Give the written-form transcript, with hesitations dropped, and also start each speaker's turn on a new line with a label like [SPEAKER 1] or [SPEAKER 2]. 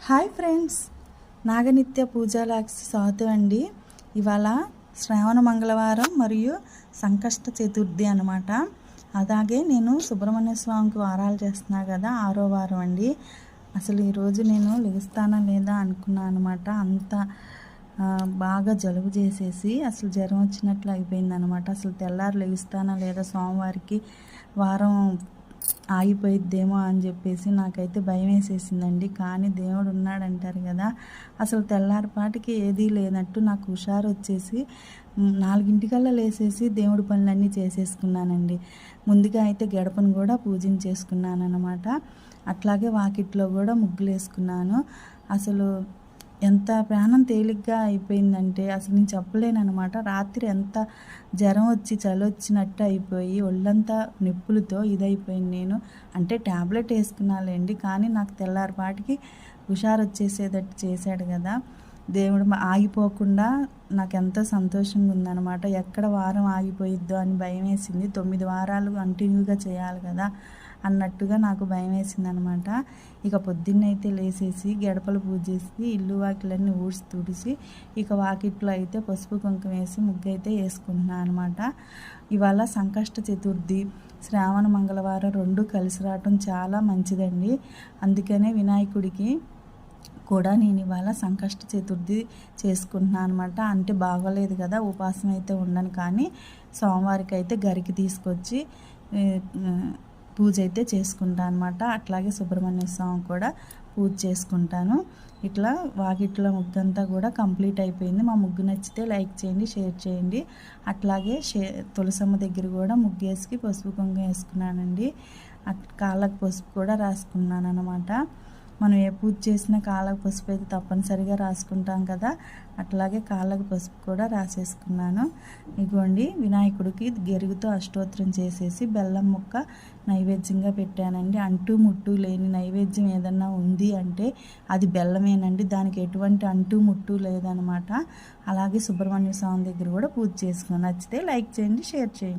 [SPEAKER 1] Hi friends, నాగనిత్య పూజాలాక్స్ స్వాగతం అండి. ఇవాళ శ్రావణ మంగళవారం మరియు సంకష్ట చతుర్థి అనమాట. అలాగే నేను సుబ్రహ్మణ్య స్వామికి వారాలు చేస్తున్నా కదా, 6వ వారం అండి. అసలు ఈరోజు నేను లెగుస్తానా లేదా అనుకున్నాను అనమాట. అంత బాగా జలుబు చేసేసి అసలు జ్వరం వచ్చినట్లు అయిపోయింది అనమాట. అసలు తెల్లారు లెగుస్తానా లేదా, సోమవారికి వారం ఆగిపోయిద్దేమో అని చెప్పేసి నాకైతే భయం వేసేసిందండి. కానీ దేవుడు ఉన్నాడంటారు కదా, అసలు తెల్లారిపాటికి ఏదీ లేనట్టు నాకు హుషారు వచ్చేసి 4 లేసేసి దేవుడి పనులన్నీ చేసేసుకున్నానండి. ముందుగా అయితే గడపను కూడా పూజించేసుకున్నాను అనమాట. అట్లాగే వాకిట్లో కూడా ముగ్గులు వేసుకున్నాను. అసలు ఎంత ప్రాణం తేలిగ్గా అయిపోయిందంటే అసలు నేను చెప్పలేను అనమాట. రాత్రి ఎంత జ్వరం వచ్చి చలి వచ్చినట్టు అయిపోయి ఒళ్ళంతా నొప్పులతో ఇదైపోయింది. నేను అంటే ట్యాబ్లెట్ వేసుకున్నాలేండి, కానీ నాకు తెల్లారిపాటికి హుషారు వచ్చేసేటట్టు చేశాడు కదా దేవుడు. ఆగిపోకుండా నాకు ఎంతో సంతోషంగా ఉందన్నమాట. ఎక్కడ వారం ఆగిపోయిద్దో అని భయం వేసింది. 9 వారాలు కంటిన్యూగా చేయాలి కదా అన్నట్టుగా నాకు భయం వేసింది అనమాట. ఇక పొద్దున్నైతే లేసేసి గడపలు పూజ చేసి ఇల్లు వాకిలన్నీ ఊడ్చి తుడిసి ఇక వాకిట్లో అయితే పసుపు కుంకుమ వేసి ముగ్గు అయితే వేసుకుంటున్నాను అనమాట. ఇవాళ సంకష్ట చతుర్థి, శ్రావణ మంగళవారం 2 కలిసి రావటం చాలా మంచిదండి. అందుకనే వినాయకుడికి కూడా నేను ఇవాళ సంకష్ట చతుర్థి చేసుకుంటున్నాను అనమాట. అంటే బాగోలేదు కదా, ఉపాసం అయితే ఉండను, కానీ సోమవారికి అయితే గరికి తీసుకొచ్చి పూజ అయితే చేసుకుంటాను అనమాట. అట్లాగే సుబ్రహ్మణ్య స్వామి కూడా పూజ చేసుకుంటాను. ఇట్లా వాకిట్లో ముగ్గంతా కూడా కంప్లీట్ అయిపోయింది. మా ముగ్గు నచ్చితే లైక్ చేయండి, షేర్ చేయండి. అట్లాగే తులసమ్మ దగ్గర కూడా ముగ్గేసి పసుపు కుంకుమ వేసుకున్నానండి. కాళ్ళకు పసుపు కూడా రాసుకున్నాను అనమాట. మనం ఏ పూజ చేసినా కాళ్ళకు పసుపు అయితే తప్పనిసరిగా రాసుకుంటాం కదా, అట్లాగే కాళ్ళకు పసుపు కూడా రాసేసుకున్నాను. ఇదిగోండి, వినాయకుడికి గెరుగుతో అష్టోత్తరం చేసేసి బెల్లం ముక్క నైవేద్యంగా పెట్టానండి. అంటూ ముట్టు లేని నైవేద్యం ఏదన్నా ఉంది అంటే అది బెల్లమేనండి. దానికి ఎటువంటి అంటూ ముట్టు లేదనమాట. అలాగే సుబ్రహ్మణ్య స్వామి దగ్గర కూడా పూజ చేసుకున్నాను. నచ్చితే లైక్ చేయండి, షేర్ చేయండి.